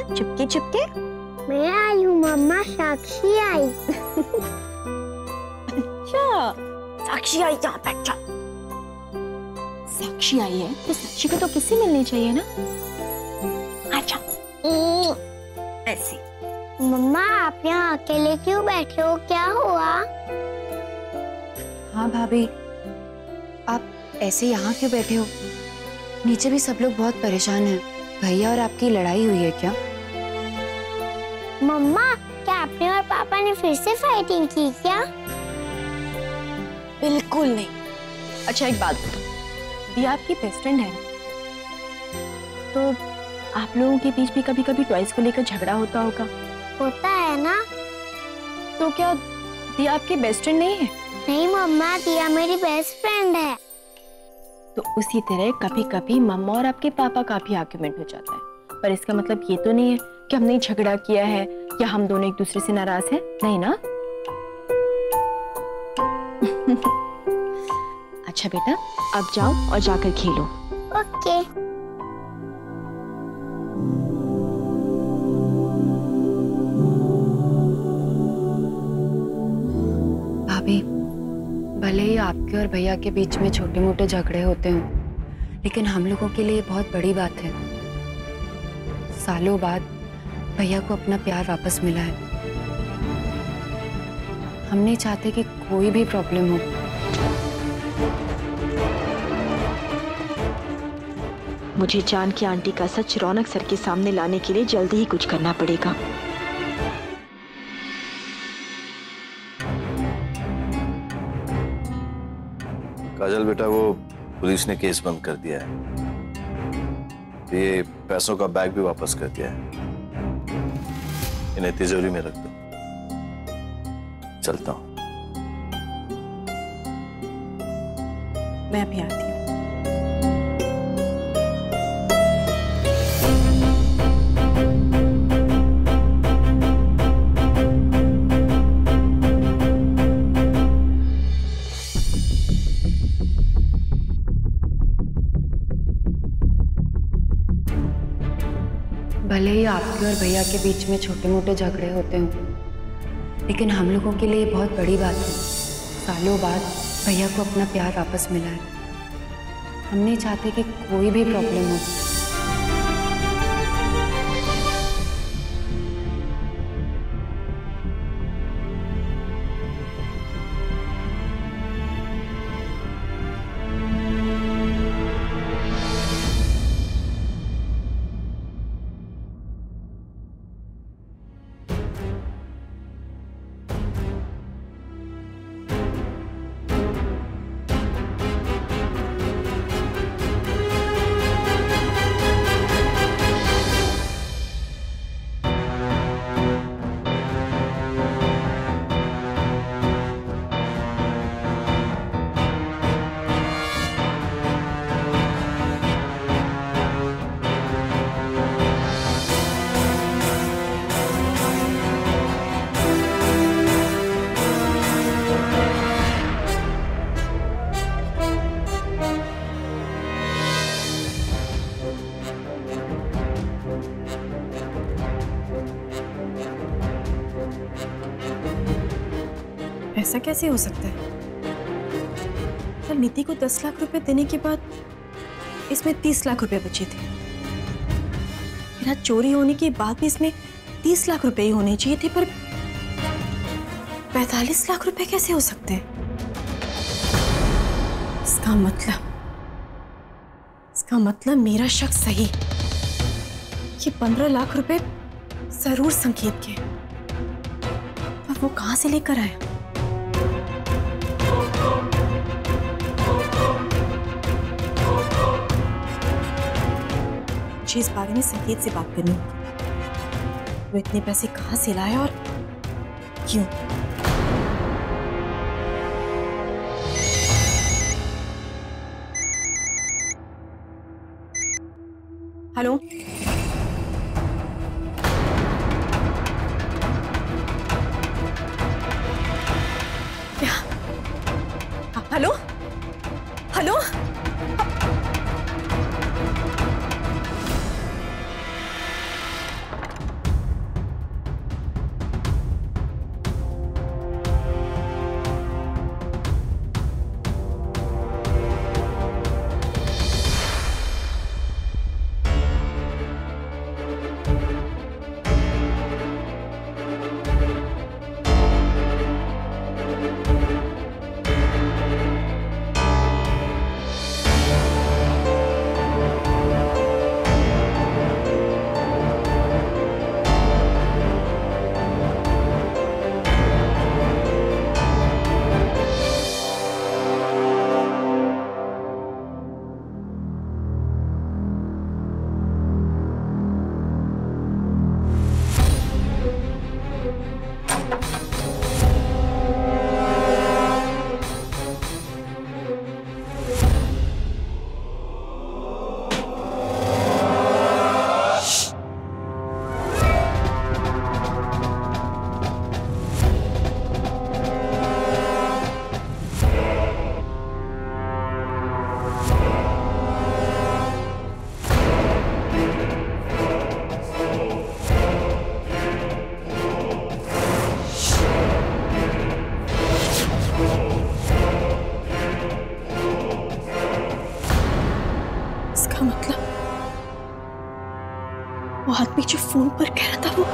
चुपके चुपके? मैं आई हूँ मम्मा, साक्षी आई। अच्छा, साक्षी आई, यहाँ बैठ जा। साक्षी आई है तो साक्षी को तो किससे मिलनी चाहिए ना? अच्छा, ऐसे। मम्मा आप यहाँ अकेले क्यों बैठे हो, क्या हुआ? हाँ भाभी, आप ऐसे यहाँ क्यों बैठे हो? नीचे भी सब लोग बहुत परेशान हैं। भैया और आपकी लड़ाई हुई है क्या? मम्मा क्या आपने और पापा ने फिर से फाइटिंग की क्या? बिल्कुल नहीं। अच्छा एक बात बताओ, दिया आपकी बेस्ट फ्रेंड है तो आप लोगों के बीच भी कभी कभी टॉयज को लेकर झगड़ा होता होगा? होता है ना। तो क्या दिया आपकी बेस्ट फ्रेंड नहीं है? नहीं मम्मा, दिया मेरी बेस्ट फ्रेंड है। तो उसी तरह कभी कभी मम्मा और आपके पापा का भी आर्गुमेंट हो जाता है, पर इसका मतलब ये तो नहीं है कि हमने झगड़ा किया है या हम दोनों एक दूसरे से नाराज हैं, नहीं ना? अच्छा बेटा, अब जाओ और जाकर खेलो। ओके। भाभी, भले ही आपके और भैया के बीच में छोटे मोटे झगड़े होते हों, लेकिन हम लोगों के लिए बहुत बड़ी बात है। सालों बाद भैया को अपना प्यार वापस मिला है। हम नहीं चाहते कि कोई भी प्रॉब्लम हो। मुझे जानकी आंटी का सच रौनक सर के सामने लाने के लिए जल्दी ही कुछ करना पड़ेगा। काजल बेटा, वो पुलिस ने केस बंद कर दिया है, ये पैसों का बैग भी वापस कर दिया है। इन्हें तिजोरी में रख दो, चलता हूं। मैं अभी आती हूँ। भले ही आपके और भैया के बीच में छोटे मोटे झगड़े होते हों, लेकिन हम लोगों के लिए बहुत बड़ी बात है। सालों बाद भैया को अपना प्यार वापस मिला है। हम नहीं चाहते कि कोई भी प्रॉब्लम हो। ऐसा कैसे हो सकता है? कल नीति को 10 लाख रुपए देने के बाद इसमें 30 लाख रुपए बचे थे। मेरा चोरी होने के बाद भी इसमें 30 लाख रुपए ही होने चाहिए थे, पर 45 लाख रुपए कैसे हो सकते हैं? इसका मतलब मेरा शक सही। ये 15 लाख रुपए जरूर संकेत के, पर वो कहां से लेकर आया? मुझे इस बारे में संकेत से बात करनी होगी। वो इतने पैसे कहां से लाया और क्यों? हेलो, क्या? हेलो हेलो, वो आदमी जो फोन पर कह रहा था वो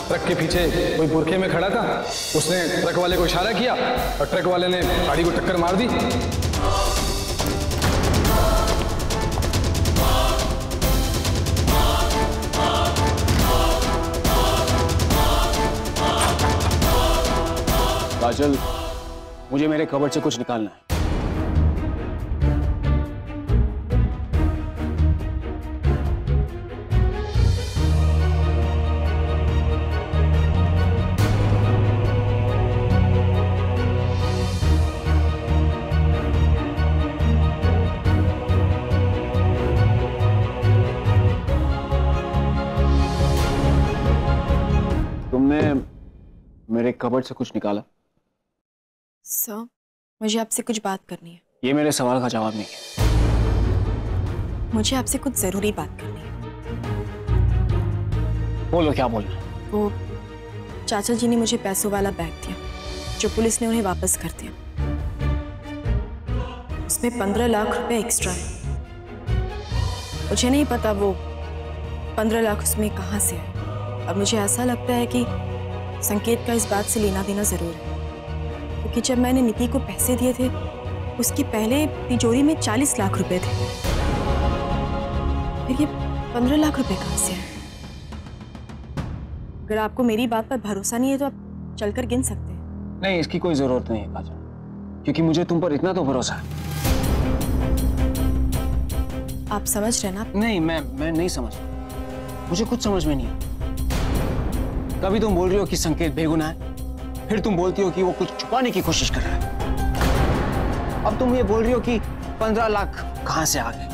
ट्रक के पीछे कोई बुरखे में खड़ा था, उसने ट्रक वाले को इशारा किया और ट्रक वाले ने गाड़ी को टक्कर मार दी। काजल, मुझे मेरे कबर्ड से कुछ निकालना है। तुमने मेरे कबर्ड से कुछ निकाला? सर, मुझे आपसे कुछ बात करनी है। ये मेरे सवाल का जवाब नहीं है। मुझे आपसे कुछ जरूरी बात करनी है। बोलो, क्या बोलना है? वो चाचा जी ने मुझे पैसों वाला बैग दिया जो पुलिस ने उन्हें वापस कर दिया। उसमें 15 लाख रुपए एक्स्ट्रा है। मुझे नहीं पता वो 15 लाख उसमें कहाँ से आए। अब मुझे ऐसा लगता है कि संकेत का इस बात से लेना देना जरूर है, क्योंकि जब मैंने नीति को पैसे दिए थे उसके पहले तिजोरी में 40 लाख रुपए थे। फिर ये 15 लाख रुपए कहाँ से आए? अगर आपको मेरी बात पर भरोसा नहीं है तो आप चलकर गिन सकते हैं। नहीं, इसकी कोई जरूरत नहीं है काजल, क्योंकि मुझे तुम पर इतना तो भरोसा है। आप समझ रहे ना? नहीं, मैं नहीं समझ। मुझे कुछ समझ में नहीं है। कभी तुम बोल रही हो कि संकेत बेगुनाह है, फिर तुम बोलती हो कि वो कुछ छुपाने की कोशिश कर रहा है। अब तुम ये बोल रही हो कि 15 लाख कहां से आ गए।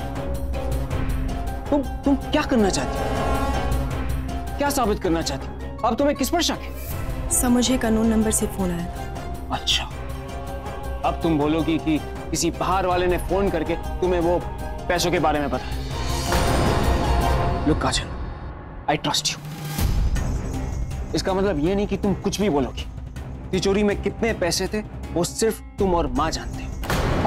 तुम क्या करना चाहती हो? क्या साबित करना चाहती हो? अब तुम्हें किस पर शक है? सर, मुझे कानून नंबर से फोन आया था। अच्छा, अब तुम बोलोगी कि किसी बाहर वाले ने फोन करके तुम्हें वो पैसों के बारे में बताया। Look Kajal, I trust you. इसका मतलब ये नहीं कि तुम कुछ भी बोलोगी। तिजोरी में कितने पैसे थे वो सिर्फ तुम और माँ जानते हो।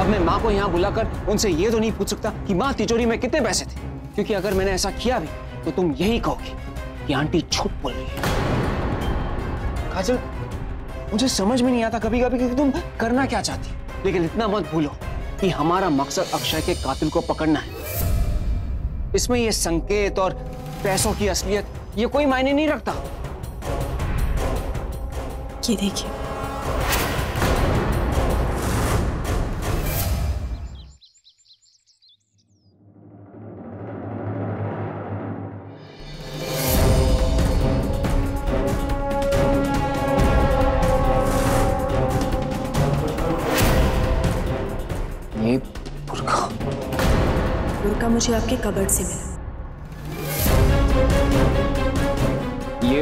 अब मैं माँ को यहाँ बुलाकर उनसे ये तो नहीं पूछ सकता कि माँ तिजोरी में कितने पैसे थे, क्योंकि अगर मैंने ऐसा किया भी तो तुम यही कहोगी कि आंटी झूठ बोल रही है। काजल, मुझे समझ में नहीं आता कभी कभी कि तुम करना क्या चाहती हो, लेकिन इतना मत भूलो कि हमारा मकसद अक्षय के कातिल को पकड़ना है। इसमें ये संकेत और पैसों की असलियत ये कोई मायने नहीं रखता। ये देखिए, ये बुर्का मुझे आपके कबर्ड से मिला। ये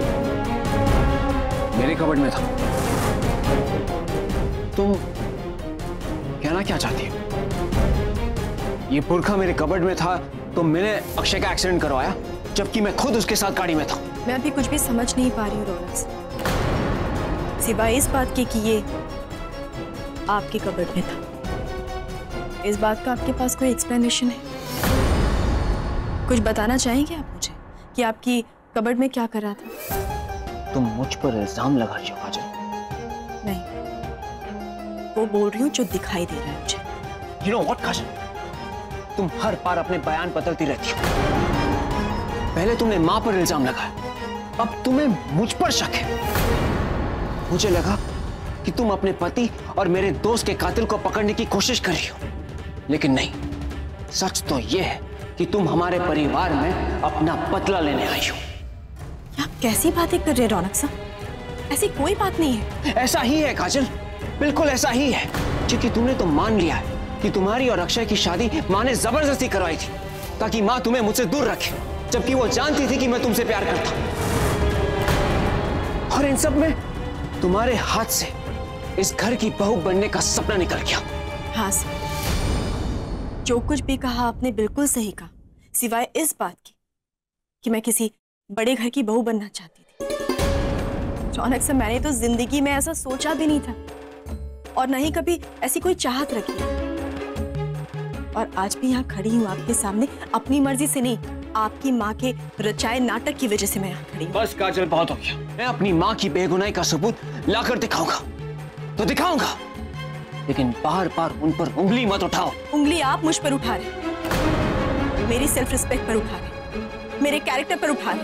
मेरे कबर्ड में था। तुम कहना क्या चाहती हो? ये बुर्का मेरे कबर्ड में था तो मैंने अक्षय का एक्सीडेंट करवाया, जबकि मैं खुद उसके साथ गाड़ी में था। मैं अभी कुछ भी समझ नहीं पा रही हूँ रौनक, सिवाय इस बात के कि ये आपके कबर्ड में था। इस बात का आपके पास कोई एक्सप्लेनेशन है? कुछ बताना चाहेंगे आप मुझे कि आपकी कबर्ड में क्या कर रहा था? तुम मुझ पर इल्जाम लगा रही हो काजल। नहीं, वो बोल रही हूँ जो दिखाई दे रहा है मुझे। You know what, काजल? तुम हर बार अपने बयान बदलती रहती हो। पहले तुमने माँ पर इल्जाम लगाया, अब तुम्हें मुझ पर शक है। मुझे लगा कि तुम अपने पति और मेरे दोस्त के कातिल को पकड़ने की कोशिश कर रही हो, लेकिन नहीं। सच तो यह है कि तुम हमारे परिवार में अपना बदला लेने आई हो। आप कैसी बातें कर रहे हैं रौनक साहब? ऐसी कोई बात नहीं है। ऐसा ही है काजल, बिल्कुल ऐसा ही है, क्योंकि तुमने तो मान लिया है कि तुम्हारी और अक्षय की शादी माँ ने जबरदस्ती करवाई थी ताकि माँ तुम्हें मुझसे दूर रखे। जबकि वो जानती थी कि मैं तुमसे प्यार करता हूं। और इन सब में तुम्हारे हाथ से इस घर की बहू बनने का सपना निकल गया। हाँ सर, जो कुछ भी कहा आपने बिल्कुल सही कहा, सिवाय इस बात की कि मैं किसी बड़े घर की बहू बनना चाहती थी। रौनक सर, मैंने तो जिंदगी में ऐसा सोचा भी नहीं था और न ही कभी ऐसी कोई चाहत रखी। और आज भी यहाँ खड़ी हूँ आपके सामने अपनी मर्जी से नहीं, आपकी माँ के रचाए नाटक की वजह से मैं यहाँ खड़ी हूँ। बस काजल, बहुत हो गया। मैं अपनी माँ की बेगुनाही का सबूत लाकर दिखाऊंगा तो दिखाऊंगा, लेकिन बार बार उन पर उंगली मत उठाओ। उंगली आप मुझ पर उठा रहे, मेरी सेल्फ रिस्पेक्ट पर उठा रहे, मेरे कैरेक्टर पर उठा रहे।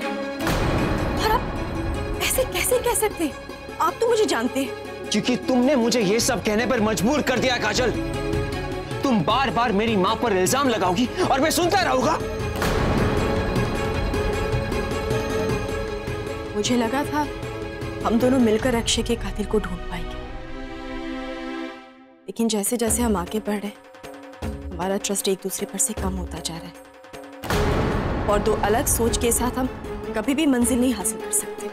और आप ऐसे कैसे कह सकते हैं? आप तो मुझे जानते हैं। क्योंकि तुमने मुझे ये सब कहने पर मजबूर कर दिया काजल। तुम बार बार मेरी माँ पर इल्जाम लगाओगी और मैं सुनता रहूंगा। मुझे लगा था हम दोनों मिलकर अक्षय के कातिल को ढूंढ पाएंगे, लेकिन जैसे जैसे हम आगे बढ़ रहे, हमारा ट्रस्ट एक दूसरे पर से कम होता जा रहा है और दो अलग सोच के साथ हम कभी भी मंजिल नहीं हासिल कर सकते।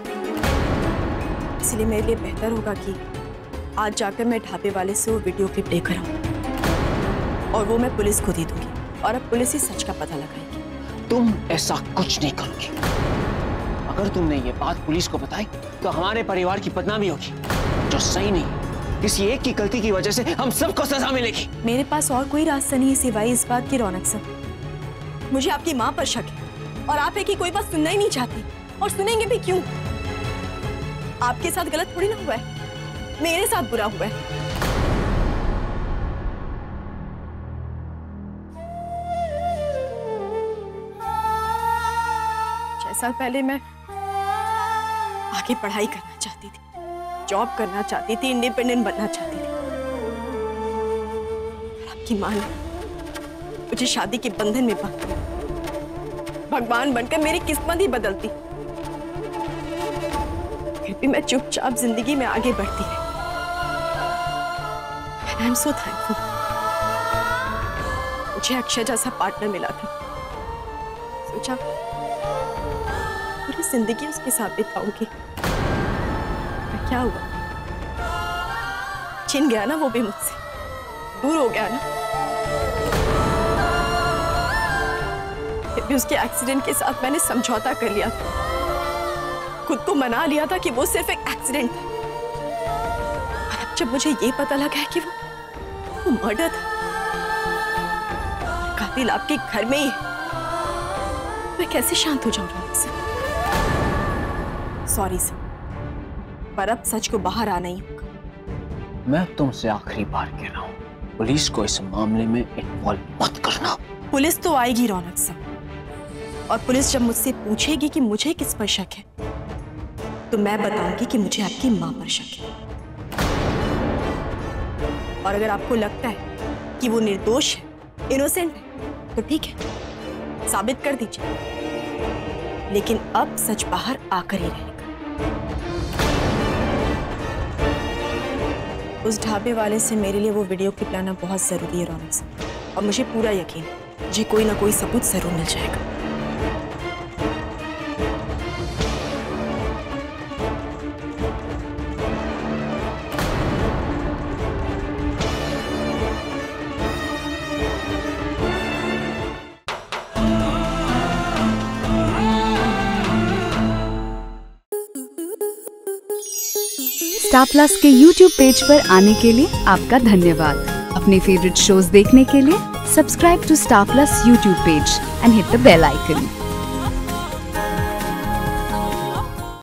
इसलिए मेरे लिए बेहतर होगा कि आज जाकर मैं ढाबे वाले से वो वीडियो क्लिप लेकर आऊं और वो मैं पुलिस को दे दूंगी और अब पुलिस ही सच का पता लगाएगी। तुम ऐसा कुछ नहीं करोगी। अगर तुमने ये बात पुलिस को बताई तो हमारे परिवार की बदनामी होगी, जो सही नहीं। किसी एक की गलती की वजह से हम सबको सजा मिलेगी। मेरे पास और कोई रास्ता नहीं है सिवाय इस बात की रौनक सर, मुझे आपकी माँ पर शक है और आप है कि कोई बात सुनना ही नहीं चाहती, और सुनेंगे भी क्यों? आपके साथ गलत थोड़ी ना हुआ है, मेरे साथ बुरा हुआ है। 6 साल पहले मैं आगे पढ़ाई करना चाहती थी, जॉब करना चाहती थी, इंडिपेंडेंट बनना चाहती थी। आपकी माँ ने मुझे शादी के बंधन में बांध दिया। भगवान बनकर मेरी किस्मत ही बदलती, फिर भी मैं चुपचाप जिंदगी में आगे बढ़ती रही। आई एम सो थैंकफुल मुझे अक्षय जैसा पार्टनर मिला था। सोचा पूरी जिंदगी उसके साथ बिताऊंगी। क्या हुआ? छिन गया ना वो भी मुझसे, दूर हो गया ना। फिर भी उसके एक्सीडेंट के साथ मैंने समझौता कर लिया था, खुद को मना लिया था कि वो सिर्फ एक एक्सीडेंट था। और अब जब मुझे ये पता लगा है कि वो मर्डर था, कातिल आपके घर में ही है, मैं कैसे शांत हो जाऊंगी? सॉरी सर, पर अब सच को बाहर आना ही होगा। मैं तुमसे आखिरी बार कह रहा हूँ, पुलिस को इस मामले में इन्वॉल्व मत करना। पुलिस तो आएगी रौनक सर, और पुलिस जब मुझसे पूछेगी कि मुझे किस पर शक है, तो मैं बताऊंगी कि मुझे आपकी मां पर शक है। और अगर आपको लगता है कि वो निर्दोष है, इनोसेंट है, तो ठीक है, साबित कर दीजिए। लेकिन अब सच बाहर आकर ही रहेगा। उस ढाबे वाले से मेरे लिए वो वीडियो क्लिप लाना बहुत जरूरी है रौनक सर, और मुझे पूरा यकीन है मुझे कोई ना कोई सबूत जरूर मिल जाएगा। स्टार प्लस के YouTube पेज पर आने के लिए आपका धन्यवाद। अपने फेवरेट शोज देखने के लिए subscribe to Star Plus YouTube page and hit the bell icon.